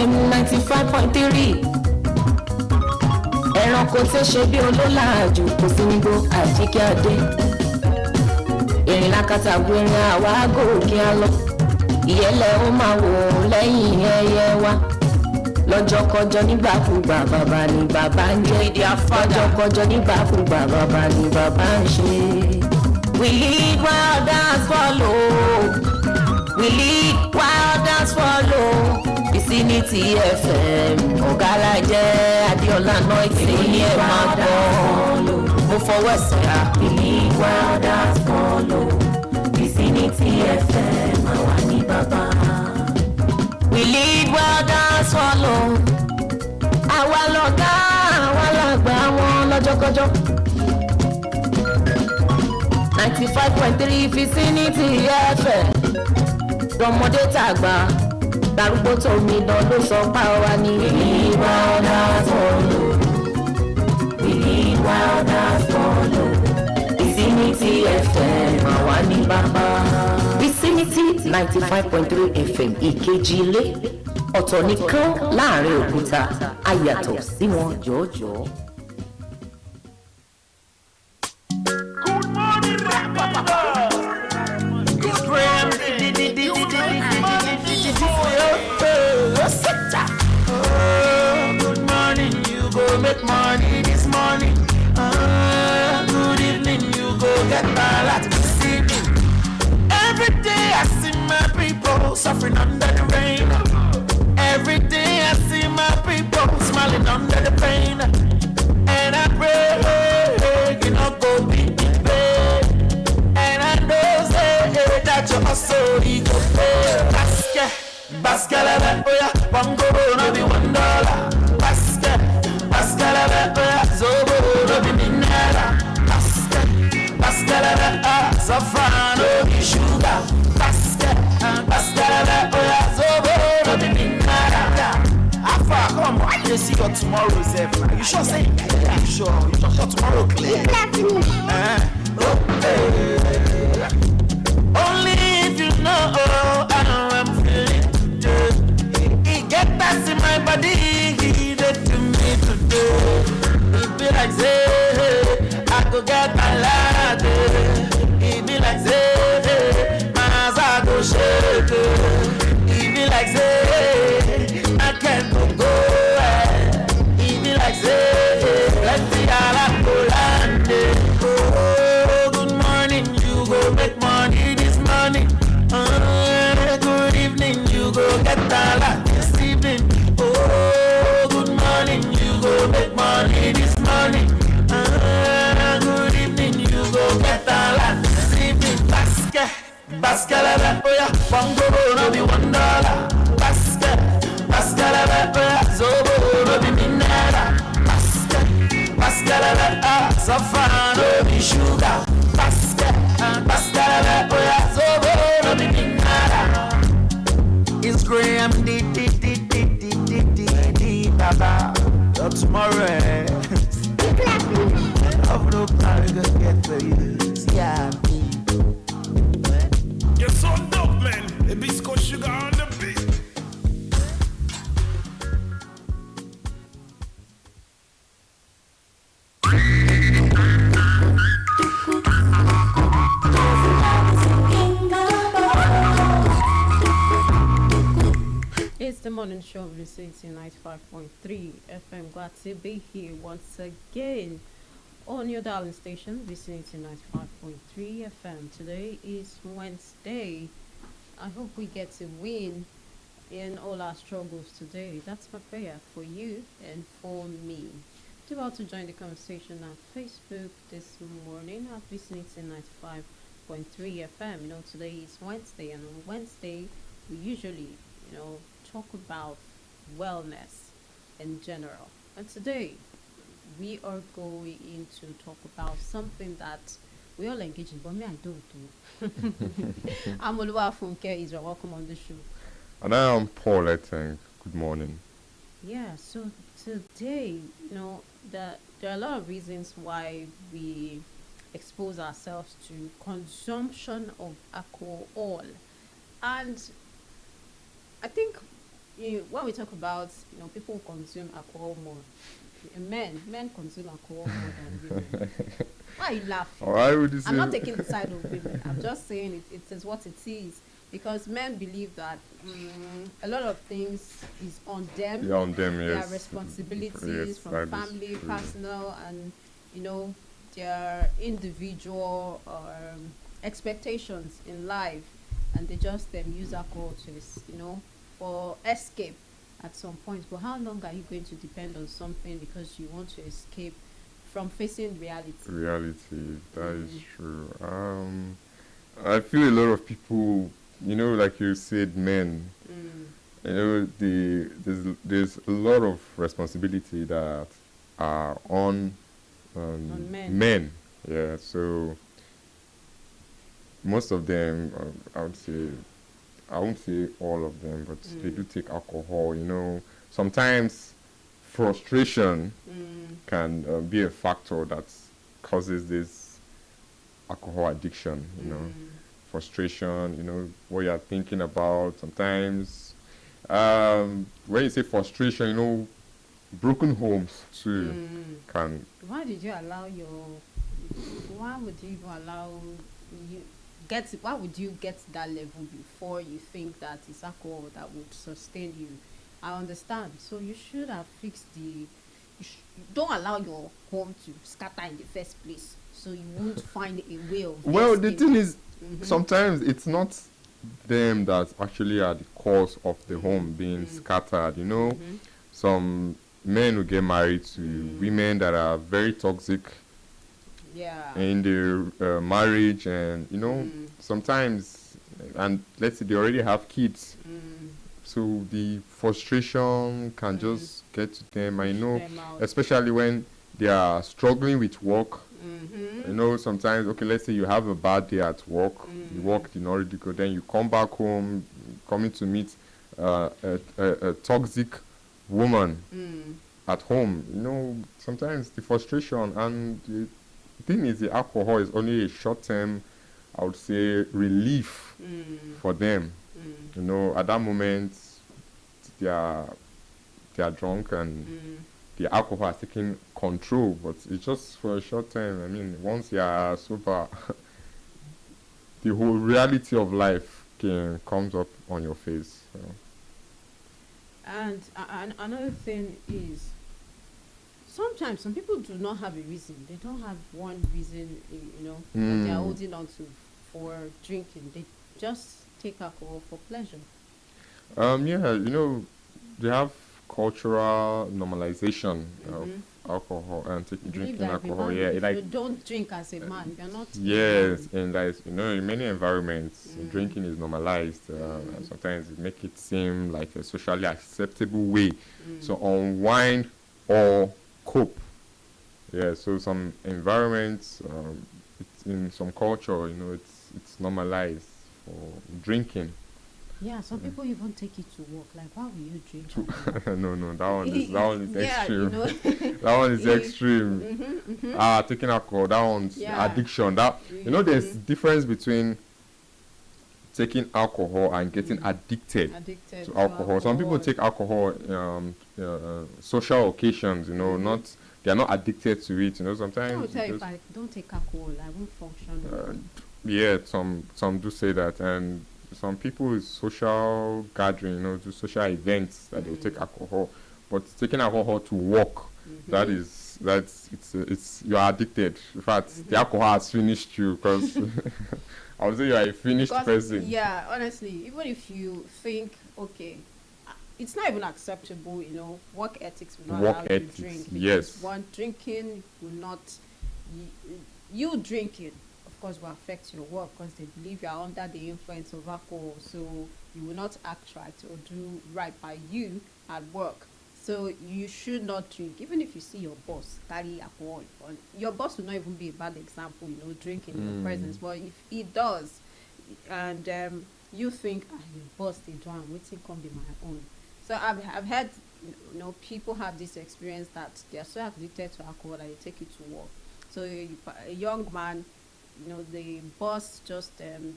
FM 95.3. Ẹranko tí ṣe bí olólàájú kò sí nígbó àjíkí adé. Ìrìn lákàtà gbẹ̀rìn àwa gòkè á lọ. Ìyẹ́lẹ̀ ó máa wò lẹ́yìn ẹyẹ wa. Lọ́jọ́kọjọ́ nígbàkúgbà bàbá ni bàbá ń jẹ́. Lọ́jọ́kọjọ́ nígbàkúgbà bàbá ni bàbá ń ṣe. We lead while others follow. We lead while others follow. Vicinity FM ọ̀gálájẹ́ Adéọlá Noite ní ẹ̀ máa bọ̀. Mo fọwọ́ sọ̀yà. We lead while others follow. Vicinity FM àwa ní bàbá. We lead while others follow. Àwa lọ̀gá àwa làgbà wọn lọ́jọ́kọjọ́. 95.3 Vicinity FM. Tọmọdé tàgbà darúgbó tó mi dán ló sọ pa wá ní. We need while others follow. We need while others follow. Vicinity FM àwa ní bàbá. Vicinity 95.3 FM ìkejì ilé ọ̀tọ̀ nìkan láàrin òkúta ayàtọ̀ sí wọn jọ̀ọ́jọ̀ọ́. Make money this morning. Good evening, you go get balat this evening. Every day I see my people suffering under the rain. Every day I see my people smiling under the pain. And I pray, you know, go be in vain. And I know say that you also go pay. Basket, oh yeah, bongo, no be $1. Basket. Zobo no be minera. Basket, saffron no be sugar. Basket, oh yeah, zobo no be minera. Afa, come on, you see your tomorrow, Zef. You sure say? You sure your tomorrow clear? Okay. Only if you know how I'm feeling today. It get past in my body. It be like say I go get my lad. It be like say my hands I go shake. It be like say I can't go. It be like say let's see how I go land. Oh, good morning, you go make money this morning. Good evening, you go get that lot this evening. Oh, good morning, you go make money this morning. Good evening, you go get a lot this evening. Basket, oh yeah, bongo no be $1. Basket, oh yeah, zobo no be minera. Basket, saffron no be sugar. Basket, oh yeah, zobo no be minera. It's Graham, baba. Tomorrow, I've no plan to get for you. Yeah, you're so dope, man. The Bisco Sugar on the beat. It's the morning show of Vicinity 95.3 FM. Glad to be here once again on your darling station, Vicinity 95.3 FM. Today is Wednesday. I hope we get to win in all our struggles today. That's my prayer for you and for me. Do want to join the conversation on Facebook this morning at Vicinity 95.3 FM. You know, today is Wednesday, and on Wednesday we usually, talk about wellness in general. And today we are going to talk about something that we all engage in, but me, I don't do. I'm Oluwafunke Israel. Welcome on the show. And I am Paul, I think. Good morning. Yeah, so today, there are a lot of reasons why we expose ourselves to consumption of alcohol. And I think when we talk about people who consume alcohol more, men consume alcohol more than women. Why are you laughing? Why would you say? I'm not taking the side of women. I'm just saying it is what it is. Because men believe that a lot of things is on them. Yeah, on them, yes. Their responsibilities Yes, from that is family, true. personal, and their individual expectations in life, and they just use alcohol to for escape at some point. But how long are you going to depend on something because you want to escape from facing reality? Reality, that is true. I feel a lot of people, like you said, men. There's a lot of responsibility that are on On men. Yeah, so most of them, I won't say all of them, but they do take alcohol. Sometimes frustration can be a factor that causes this alcohol addiction. Frustration, what you're thinking about. Sometimes, when you say frustration, broken homes too can. Why did you allow why would you even allow you why would you get to that level before you think that it's alcohol that would sustain you? I understand. So you should have fixed don't allow your home to scatter in the first place, so you won't find a way of Well, the escape. thing is, sometimes it's not them that actually are the cause of the home being scattered. Some men who get married to women that are very toxic Yeah. in their marriage, and sometimes, and let's say they already have kids, so the frustration can just get to them. I know, them out. especially when they are struggling with work. Mm-hmm. Sometimes, okay, let's say you have a bad day at work, you work did not really go, then you come back home, coming to meet a toxic woman at home. Sometimes the frustration, and the thing is, the alcohol is only a short-term, I would say, relief for them. At that moment, they are drunk, and the alcohol has taken control, but it's just for a short time. I mean, once you are sober, the whole reality of life comes up on your face. So. And another thing is, sometimes some people do not have a reason. They don't have one reason, that they are holding on to for drinking. They just take alcohol for pleasure. Yeah, they have cultural normalization of alcohol and Believe drinking that alcohol. man, Yeah, if like you don't drink as a man, you're not. yes, and like in many environments, drinking is normalized. And sometimes it make it seem like a socially acceptable way to unwind or cope. Yeah, so some environments, in some culture, it's normalized for drinking. Yeah, some people even take it to work. Like, why will you drink? No, that one is Yeah, extreme. you know. That one is extreme. Taking alcohol, that one's Yeah. addiction. There's difference between taking alcohol and getting addicted Addicted to alcohol. Some people take alcohol social occasions, not they are not addicted to it. I will Sometimes tell you, just- if I don't take alcohol, I won't function. yeah, some do say that, and some people is social gathering, do social events that they'll take alcohol, but taking alcohol to work, that's you are addicted. In fact, the alcohol has finished you, because I would say you are a finished Because, person. yeah, honestly, even if you think, okay, it's not even acceptable, work ethics will not Work allow ethics, you to drink. yes. Because one, drinking will not, you drinking, of course, will affect your work because they believe you are under the influence of alcohol. So you will not act right or do right by you at work. So you should not drink, even if you see your boss carry alcohol. Your boss will not even be a bad example, drinking in your presence. But if he does, and you think, your boss they do, I'm waiting come be my own. So I've had, people have this experience that they are so addicted to alcohol that they take it to work. So a young man, the boss just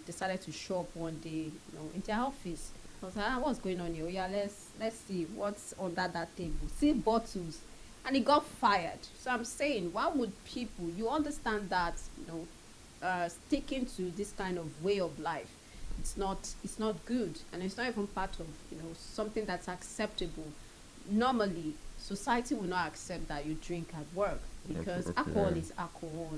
decided to show up one day, in their office, I was like, what's going on here? Oh, yeah, let's see what's under that table. See bottles, and he got fired. So I'm saying, why would people? You understand that sticking to this kind of way of life, it's not good, and it's not even part of something that's acceptable. Normally, society will not accept that you drink at work because Absolutely, alcohol yeah. is alcohol.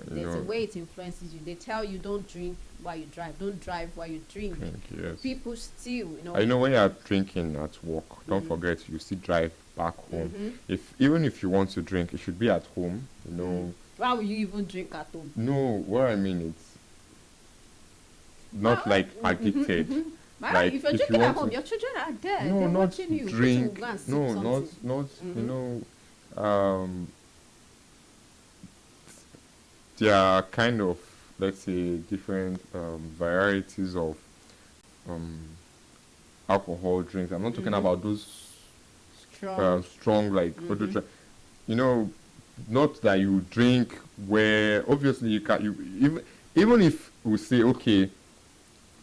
You There's a know, way it influences you. They tell you don't drink while you drive, don't drive while you drink. drink, yes. People still, I know when you are drinking at work, don't forget you still drive back home. Even if you want to drink, it should be at home. why will you even drink at home? No, what I mean it's not like addicted. Why, Like, if you're if you drinking at want home, to- your children are there. No, They're not watching you. drink. Go and sip No, something. not. There are kind of, let's say, different varieties of um, alcohol drinks. I'm not talking about those Strong. strong like you know, not that you drink where obviously you can even if we say okay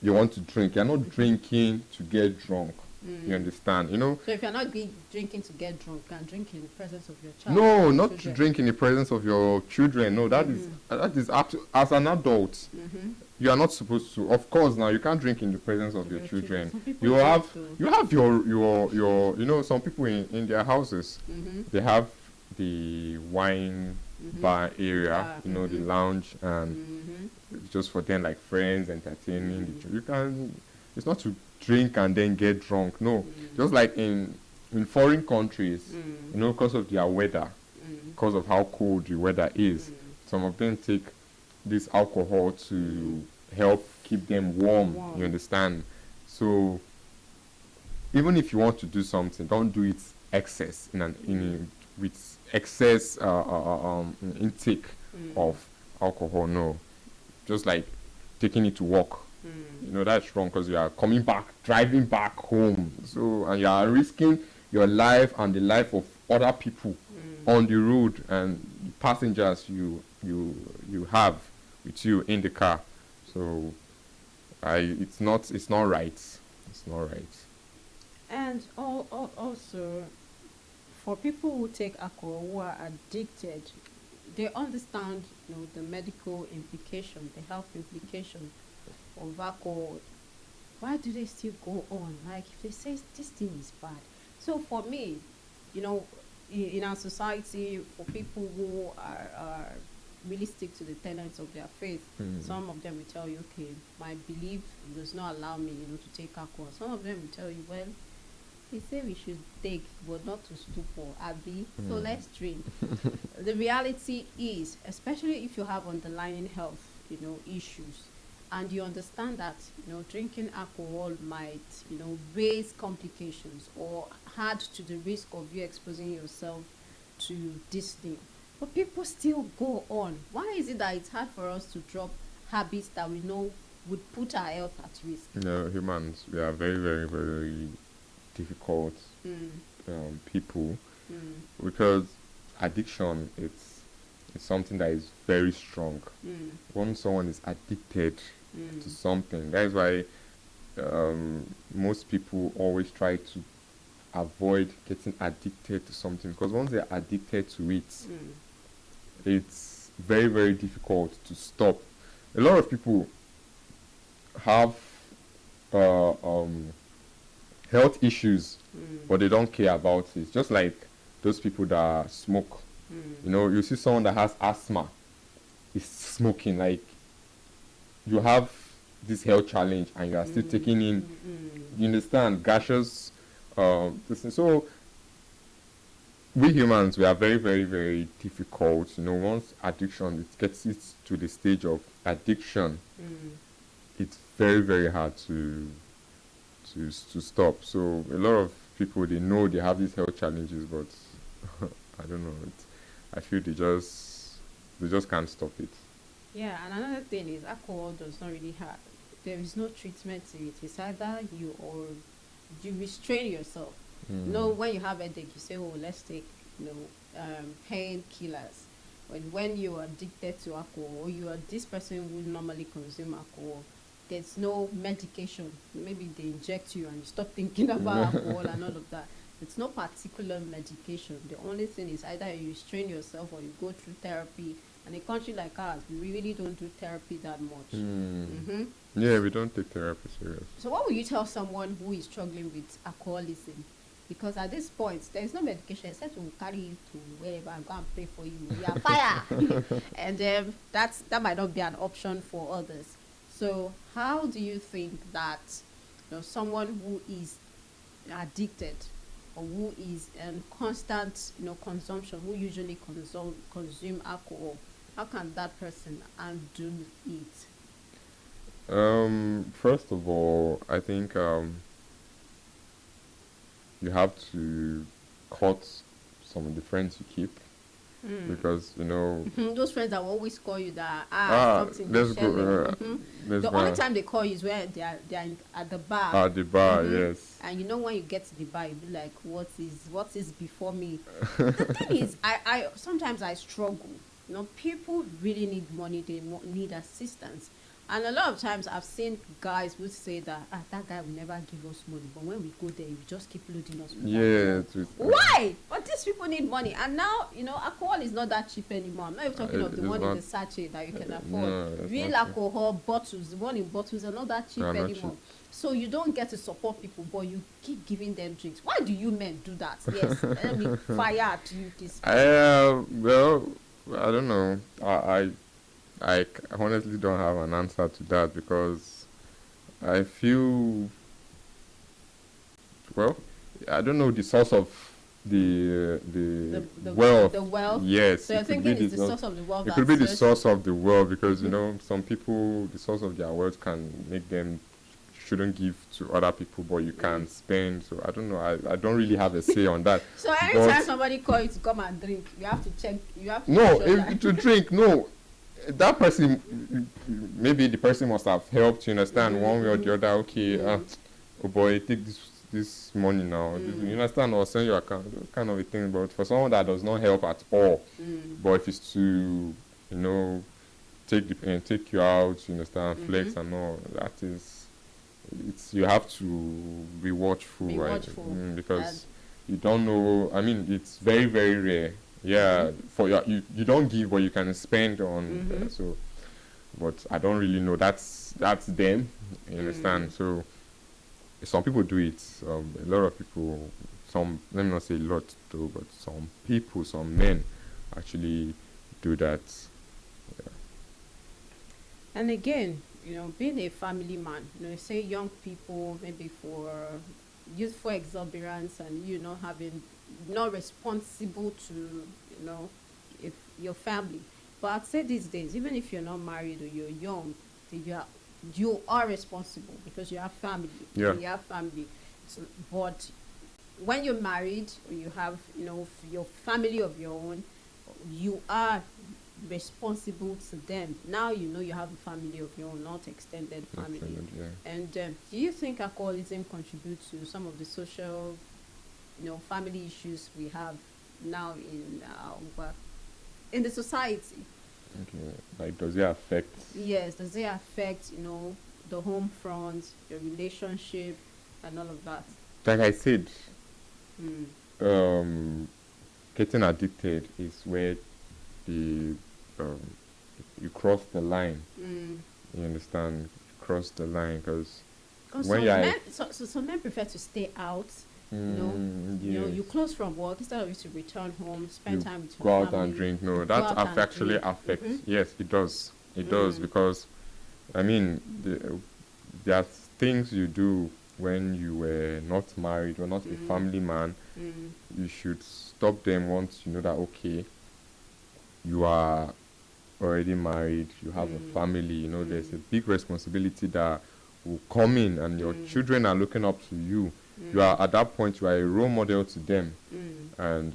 you want to drink, you're not drinking to get drunk. You understand? So if you're not drinking to get drunk, you can drink in the presence of your child. No, or not to children. drink in the presence of your children. No, that is up to as an adult. You are not supposed to. Of course, now you can't drink in the presence of your Your children. Some people You do have too. you have your some people in their houses they have the wine bar area, Bar, the lounge, and just for them like friends entertaining. You can. It's not to drink and then get drunk. No, just like in foreign countries, because of their weather, because of how cold the weather is, some of them take this alcohol to help keep them warm. You understand? So even if you want to do something, don't do it excess with excess intake of alcohol. No, just like taking it to work. That's wrong because you are driving back home. So, and you are risking your life and the life of other people on the road and the passengers you have with you in the car. So, it's not right. It's not right. And also, for people who take alcohol who are addicted, they understand the medical implication, the health implication of alcohol. Why do they still go on? Like if they say this thing is bad. So for me, in our society, for people who are really stick to the tenets of their faith, some of them will tell you, okay, my belief does not allow me, to take alcohol. Some of them will tell you, well, they say we should take, but not to stupor, Abby. So let's drink. The reality is, especially if you have underlying health, issues, and you understand that drinking alcohol might raise complications or add to the risk of you exposing yourself to this thing, but people still go on. Why is it that it's hard for us to drop habits that we know would put our health at risk? Humans, we are very, very, very difficult people because addiction it's something that is very strong. Once someone is addicted to something, that is why most people always try to avoid getting addicted to something, because once they're addicted to it, it's very, very difficult to stop. A lot of people have health issues, but they don't care about it. Just like those people that smoke. You see someone that has asthma is smoking. Like, you have this health challenge and you are still taking in, you understand, gaseous this thing. So we humans, we are very, very, very difficult. Once addiction, it gets it to the stage of addiction, it's very, very hard to stop. So a lot of people, they know they have these health challenges, but I don't know. I feel they just can't stop it. Yeah, and another thing is alcohol does not really have. There is no treatment to it. It's either you restrain yourself. When you have a headache, you say, "Oh, let's take painkillers." When you are addicted to alcohol, or you are this person who normally consume alcohol, there's no medication. Maybe they inject you and you stop thinking about alcohol and all of that. It's no particular medication. The only thing is either you restrain yourself or you go through therapy. And a country like ours, we really don't do therapy that much. Yeah, we don't take therapy serious. So what would you tell someone who is struggling with alcoholism? Because at this point, there is no medication except to carry you to wherever and go and pray for you. You are fire! And that might not be an option for others. So how do you think that someone who is addicted or who is in constant consumption, who usually consume alcohol, how can that person undo it? First of all, I think you have to cut some of the friends you keep because those friends that will always call you that something let's go. The only time they call you is when they are at the bar. At the bar, yes. And when you get to the bar, you be like, what is before me? The thing is, I sometimes I struggle. People really need money. They need assistance. And a lot of times I've seen guys who say that that guy will never give us money, but when we go there, you just keep loading us with alcohol. Why? But these people need money, and now alcohol is not that cheap anymore. I'm not even talking of the one in the sachet that you can afford. No, real alcohol bottles, the one in bottles are not that cheap Not anymore. cheap. So you don't get to support people, but you keep giving them drinks. Why do you men do that? Yes, let me fire at you this. Well, I don't know. I honestly don't have an answer to that because I feel, well, I don't know the source of the wealth. The wealth. Yes. So you're it could thinking be it's the source of the wealth. It could be the source of the wealth because some people, the source of their wealth can make them shouldn't give to other people, but you can spend. So I don't know. I don't really have a say on that. So anytime somebody calls you to come and drink, you have to check. You have to No, make sure that- to drink, no. That person, maybe the person must have helped, you understand, one way or the other. Okay, oh boy, take this money now. You understand, or send your account, those kind of a thing. But for someone that does not help at all, but if it's to, take you out, you understand, flex and all, that is, you have to be watchful, Be right? watchful. Because you don't know. I mean, it's very, very rare. Yeah, for you don't give, but you can spend on. So, but I don't really know. That's them. You understand? So, some people do it. A lot of people. Some, let me not say a lot though, but some people, some men, actually do that. And again, being a family man, say young people maybe for youthful exuberance and not responsible to if your family. But I'd say these days, even if you're not married or you're young, you are responsible because you have family. Yeah. You have family. So, but when you're married or you have your family of your own, you are responsible to them. Now you have a family of your own, not extended family. And do you think alcoholism contributes to some of the social family issues we have now in the society? Okay. Like, does it affect? Yes, does it affect the home front, your relationship and all of that? Like I said, getting addicted is where you cross the line. You understand? You cross the line because when some men prefer to stay out. yes. You close from work instead of you to return home, spend time with your go out family. and drink. No, Go that out and actually drink. affects. Yes, it does. It does because, I mean, there are things you do when you were not married or not a family man. You should stop them once you know that okay, you are already married, you have a family. There's a big responsibility that will come in, and your children are looking up to you. You are at that point. You are a role model to them, and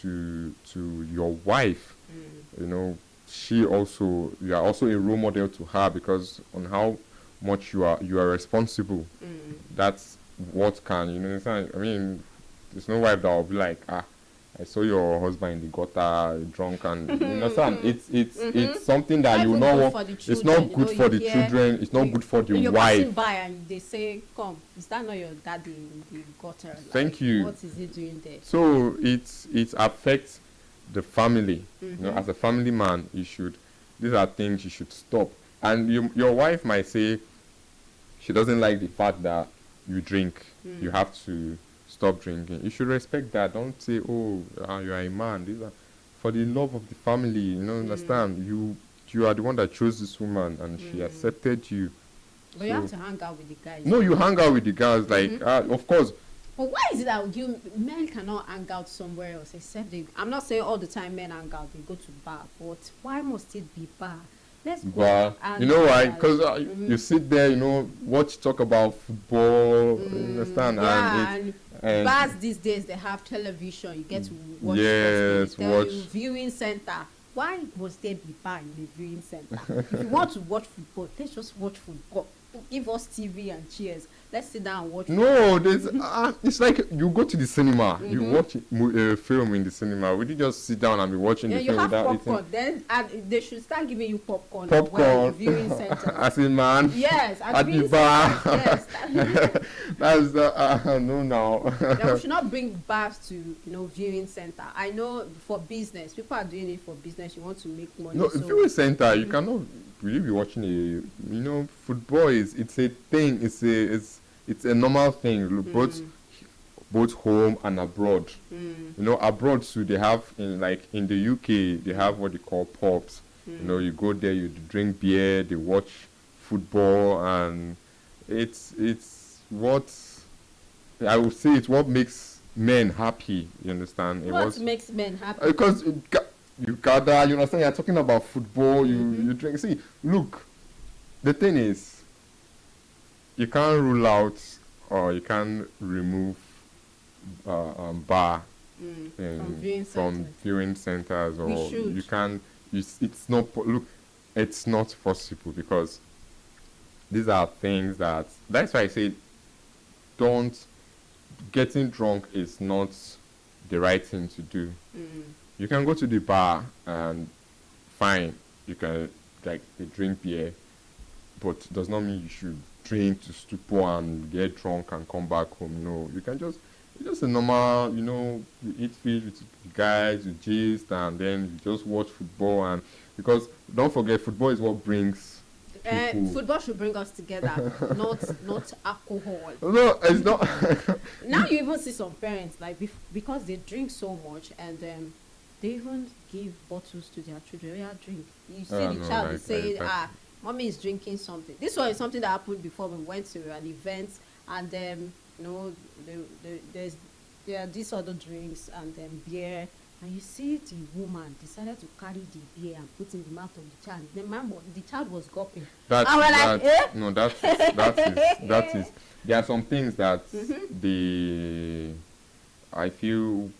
to your wife. You are also a role model to her because on how much you are responsible. That's what can understand. I mean, there's no wife that will be like, I saw your husband in the gutter drunk, and you understand. It's something that you Not know. even good for the It's children, not good you for know, the you hear- children. It's not good for the When you're passing wife. by and they say, "Come, is that not your daddy in the gutter?" Like, Thank you. What is he doing there? So it affects the family. You know, as a family man, you should. These are things you should stop. And your wife might say she doesn't like the fact that you drink. You have to stop drinking. You should respect that. Don't say, "Oh, you are a man." These are for the love of the family. You know, understand? You are the one that chose this woman, and she accepted you. But you have So- to hang out with the guys. No, you hang out with the guys. Like, of course, But why is it that you men cannot hang out somewhere else except they? I'm not saying all the time men hang out. They go to bar, but why must it be bar? Let's go. but and you know why? like, Because you sit there, you know, talk about football, you understand? yeah, And and bars these days they have television. You get to watch. Yes, sports, they tell watch. you viewing center. Why must there be bar in the viewing center? If you want to watch football, let's just watch football. Give us TV and chairs. Let's sit down and watch. no, there's it's like you go to the cinema, you watch a film in the cinema. Would you just sit down and be watching Yeah, the you film have without popcorn. eating Then and they should start giving you popcorn. popcorn? Well, viewing center. As a man, Yes, at the viewing bar. centers, yes. That's no now. Now, we should not bring bars to viewing center. I know for business, people are doing it for business. You want to make money. No, so viewing center, you cannot really be watching football it's a thing. It's a normal thing. Look, both home and abroad. Abroad too, they have in the UK they have what they call pubs. You go there, you drink beer, they watch football, and it's what I would say it's what makes men happy. You understand? what makes men happy? Because you gather, you understand, you're talking about football, you drink. See, look, the thing is, you can't rule out or you can't remove bar from viewing centers, or We should. you can't. It's not. Look, it's not possible because these are things that's why I say getting drunk is not the right thing to do. You can go to the bar and fine, you can drink beer, but does not mean you should drink to stupor and get drunk and come back home. No, you can it's just a normal, you eat fish with the guys, you gist, and then you just watch football. And because don't forget, football is what brings people. Football should bring us together, not alcohol. No, it's not. Now you even see some parents because they drink so much, and they even give bottles to their children. Oh, yeah, drink. You see the child is saying, mommy is drinking something. This one is something that happened before. We went to an event, and there are these other drinks and beer. And you see the woman decided to carry the beer and put in the mouth of the child. The child was gulping. And we're like, eh? No, that is. There are some things that I feel,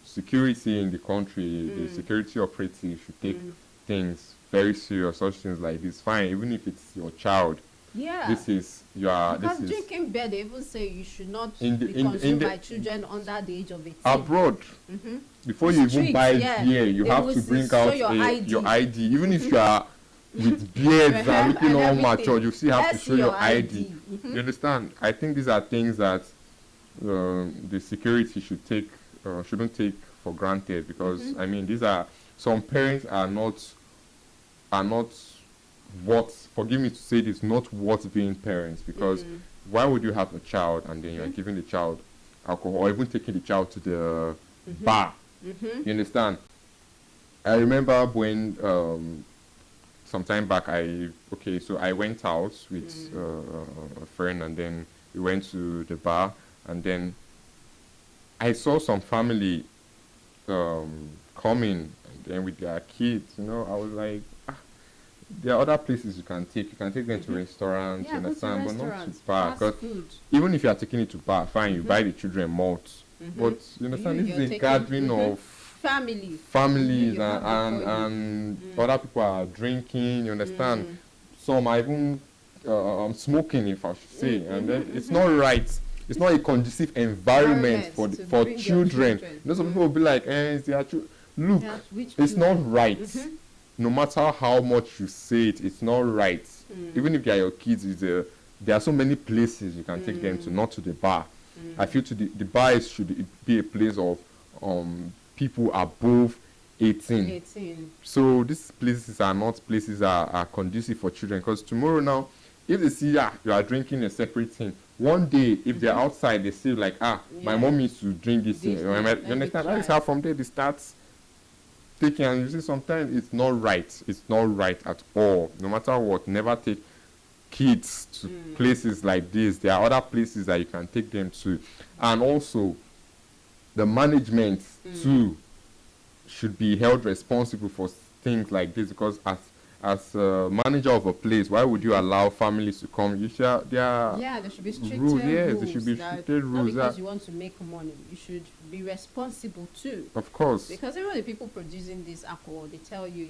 security in the country, the security operatives should take things very serious. Such things like this, fine, even if it's your child. Yeah. Because drinking beer, they even say you should not be consumed by children under the age of 18. Abroad, before you even buy beer, you have to bring out your ID. Even if you are with beards and looking all mature, you still have to show your ID. You understand? I think these are things that the security shouldn't take for granted, because I mean, some parents are not worth, forgive me to say this, not worth being parents, because why would you have a child and then you're giving the child alcohol, or even taking the child to the bar? You understand? I remember when some time back I went out with a friend, and then we went to the bar, and then I saw some family coming, and then with their kids, I was like, there are other places you can take them to restaurants, you understand, but not to bar. Because even if you are taking it to bar, fine, you buy the children malt, but you understand, this is a gathering of families, and other people are drinking, you understand. Some are even smoking, if I should say, and then it's not right. it's not a conducive environment for to for bring your children. children. You know, some people will be like, it's their look, Yeah, which it's children? not right. No matter how much you say it, it's not right. Even if they are your kids, there are so many places you can take them to, not to the bar. I feel to the bar should be a place of people above 18. 18. So these places are not places that are conducive for children, because tomorrow now, if they see you are drinking a separate thing, one day if they're outside, they say like, my Yeah. mom used to drink this thing. This You thing, let me understand? That is try. how from there they start taking, and you see sometimes it's not right. It's not right at all. No matter what, never take kids to places like this. There are other places that you can take them to. And also the management too should be held responsible for things like this, because as a manager of a place, why would you allow families to come? You should, there are Yeah, there should be stricter rules. Yes, rules. there should be that stricter not rules. because That, you want to make money, you should be responsible too. of course. Because even the people producing this alcohol, they tell you,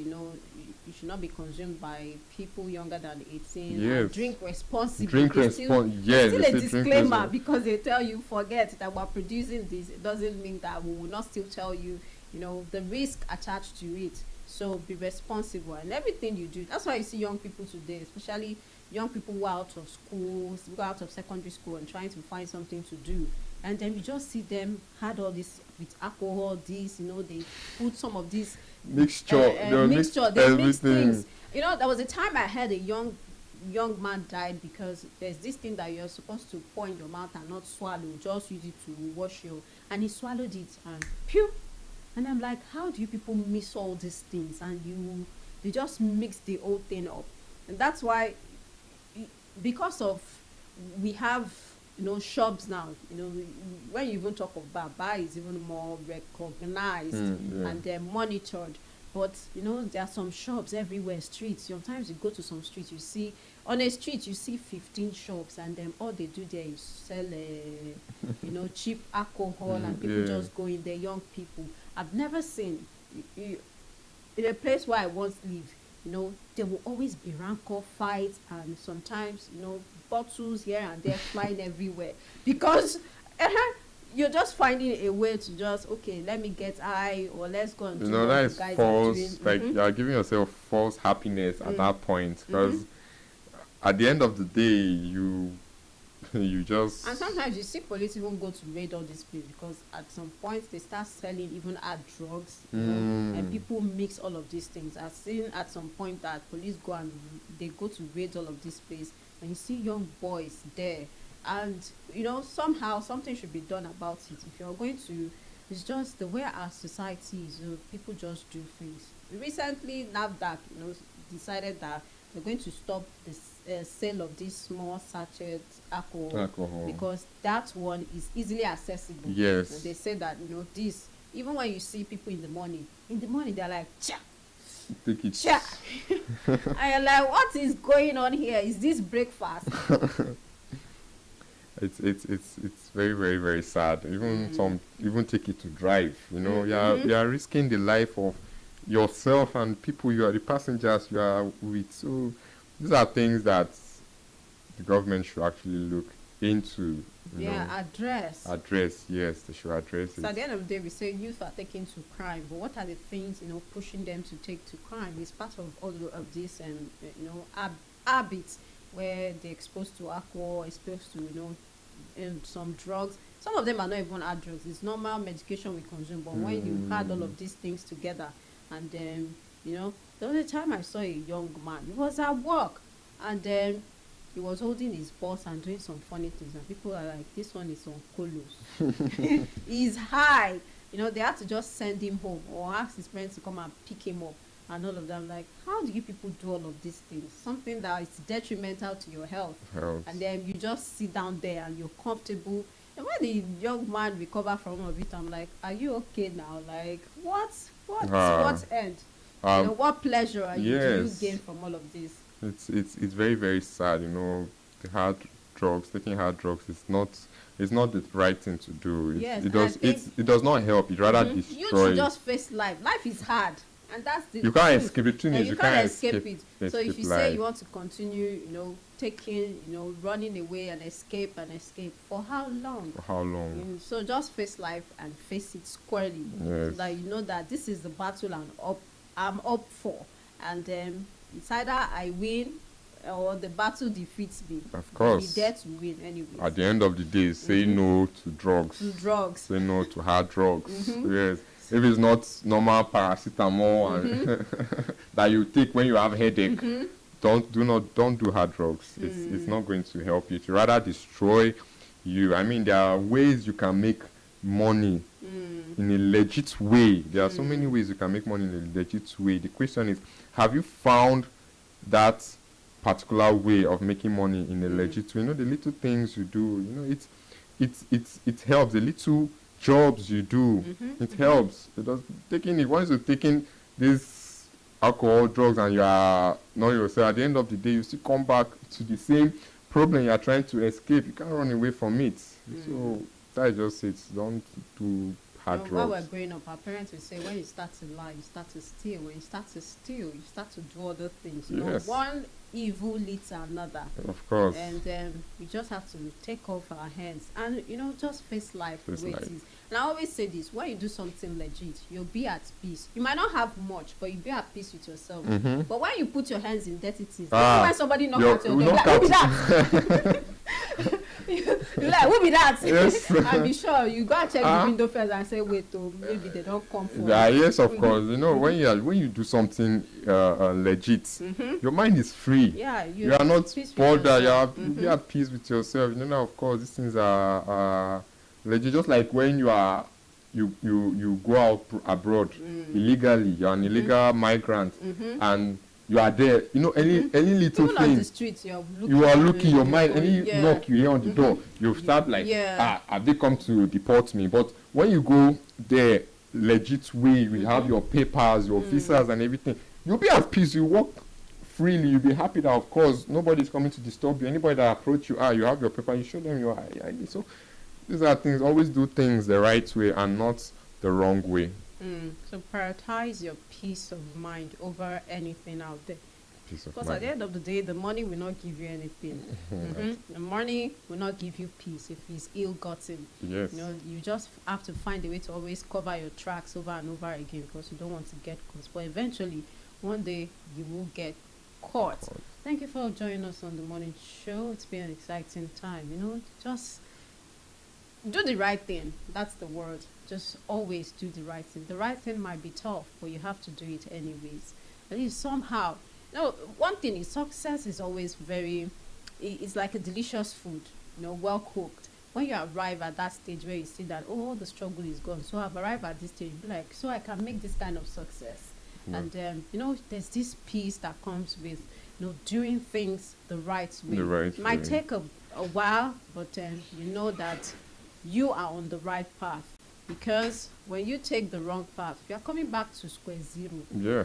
you should not be consumed by people younger than 18. And Yes. drink responsibly. Drink They still- respon- yes, Still they a say drink disclaimer, responsibly. because they tell you forget that we're producing this. It doesn't mean that we will not still tell you, the risk attached to it. So be responsible and everything you do. That's why you see young people today, especially young people who are out of school, who are out of secondary school and trying to find something to do. And then you just see them had all this with alcohol, they put some of these Mixture. They'll mix mixture, they mix everything. things. There was a time I heard a young man died because there's this thing that you're supposed to pour in your mouth and not swallow, just use it to wash your, and he swallowed it and pew. And I'm like, how do you people mix all these things and you just mix the whole thing up? And that's why, because of we have shops now, when you even talk of bar is even more recognized Yeah. and they're monitored. But there are some shops everywhere, streets. Sometimes you go to some streets, you see on a street you see 15 shops, and then all they do there is sell cheap alcohol, and people Yeah. just go in there, young people. I've never seen in a place where I once lived, there will always be rancor fights, and sometimes bottles here and there flying everywhere, because you're just finding a way to just, okay, let me get high, or let's go and do what That the is guys false. are doing. Like, you are giving yourself false happiness at that point, because at the end of the day, you just And sometimes you see police even go to raid all these places, because at some point they start selling even hard drugs, and people mix all of these things. I've seen at some point that police go and they go to raid all of this place, and you see young boys there, and somehow something should be done about it. If you're going to, it's just the way our society is. People just do things. Recently, NAFDAC decided that they're going to stop the sale of this small sachet alcohol, because that one is easily accessible. Yes. And they say that this, even when you see people in the morning they're like, cha, take it. cha. And you're like, what is going on here? Is this breakfast? It's very, very, very sad. Even take it to drive. You are risking the life of yourself and people. You are the passengers you are with. So these are things that the government should actually look into. Address. Yes, they should address So at it. the end of the day, we say youth are taking to crime, but what are the things pushing them to take to crime? It's part of all of this habits where they're exposed to alcohol, exposed to some drugs. Some of them are not even hard drugs. It's normal medication we consume, but when you add all of these things together, and then the only time I saw a young man, he was at work, and then he was holding his purse and doing some funny things, and people are like, this one is on colos. He's high. They had to just send him home or ask his friends to come and pick him up, and all of them like, how do you people do all of these things? Something that is detrimental to your health. And then you just sit down there and you're comfortable. And when the young man recover from all of it, I'm like, are you okay now? Like, what end? What pleasure do you gain from all of this? It's very, very sad. The hard drugs, taking hard drugs is not the right thing to do. It does not help. It rather You destroy. should just face life. Life is hard, and that's the You can't truth. escape it. And you can't escape it. So if escape you life. say you want to continue, taking, running away and escape for how long? For how long? So just face life and face it squarely, so Yes. that you know that this is the battle I'm up for, and it's either I win or the battle defeats me. Of I'll course. be there to win anyway. At the end of the day, say no to drugs. To drugs. Say no to hard drugs. Yes. If it's not normal paracetamol and that you take when you have headache, don't do hard drugs. It's not going to help you. To rather destroy you. I mean, there are ways you can make money in a legit way. There are so many ways you can make money in a legit way. The question is, have you found that particular way of making money in a legit way? The little things you do, it helps. The little jobs you do, it helps. Once you're taking this alcohol, drugs, and you are not yourself, at the end of the day, you still come back to the same problem you are trying to escape. You can't run away from it. So that just it. Don't do hard While we're drugs. growing up, our parents would say, when you start to lie, you start to steal. When you start to steal, you start to do other things. Yes. One evil leads to another. Of course. And we just have to take off our hands and, just face life Face the way life. it is. And I always say this, when you do something legit, you'll be at peace. You might not have much, but you'll be at peace with yourself. But when you put your hands in dirty things, when somebody knocks at your door, knock like, who be at- that? You're like, who be that? Yes. And be sure you go and check the window first and say, wait, maybe they don't come for Yeah, you. yes, of course. When you do something legit, your mind is free. Yeah, You are not peace with bothered. yourself. You be at peace with yourself. Now, of course, these things are legit. Just like when you go out abroad illegally, you're an illegal migrant, and you are there. Any little Even on thing. the streets, You are looking, your mind, any Yeah. knock you hear on the door, you start like, have they come to deport me? But when you go there, legit way, you have your papers, your visas and everything, you'll be at peace, you walk freely, you'll be happy that, of course, nobody's coming to disturb you. Anybody that approach you, you have your paper, you show them your ID. So these are things, always do things the right way and not the wrong way. So prioritize your peace of mind over anything out there. Peace of Because at the mind. end of the day, the money will not give you anything. The money will not give you peace if it's ill-gotten. Yes. You just have to find a way to always cover your tracks over and over again because you don't want to get caught. But eventually, one day, you will get caught. Thank you for joining us on the morning show. It's been an exciting time. Just do the right thing. That's the word. Just always do the right thing. The right thing might be tough, but you have to do it anyways. At least somehow. One thing is success is always it's like a delicious food, well cooked. When you arrive at that stage where you see that, all the struggle is gone. So I've arrived at this stage, be like, so I can make this kind of success. And, there's this peace that comes with, doing things the right way. The right It might way. take a while, but you know that you are on the right path. Because when you take the wrong path, you're coming back to square zero. Yeah.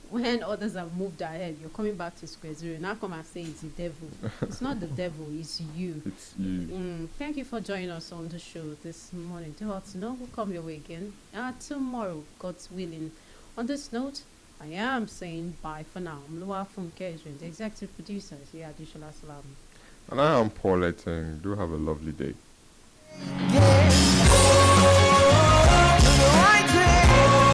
When others have moved ahead, you're coming back to square zero. Now come and say it's the devil. It's not the devil, it's you. It's you. Thank you for joining us on the show this morning. Do us know we'll come your way again tomorrow, God's willing. On this note, I am saying bye for now. I'm Lua Funke, the executive producer here at Dishola Salam. And I am Paul Etting. Do have a lovely day. Yeah.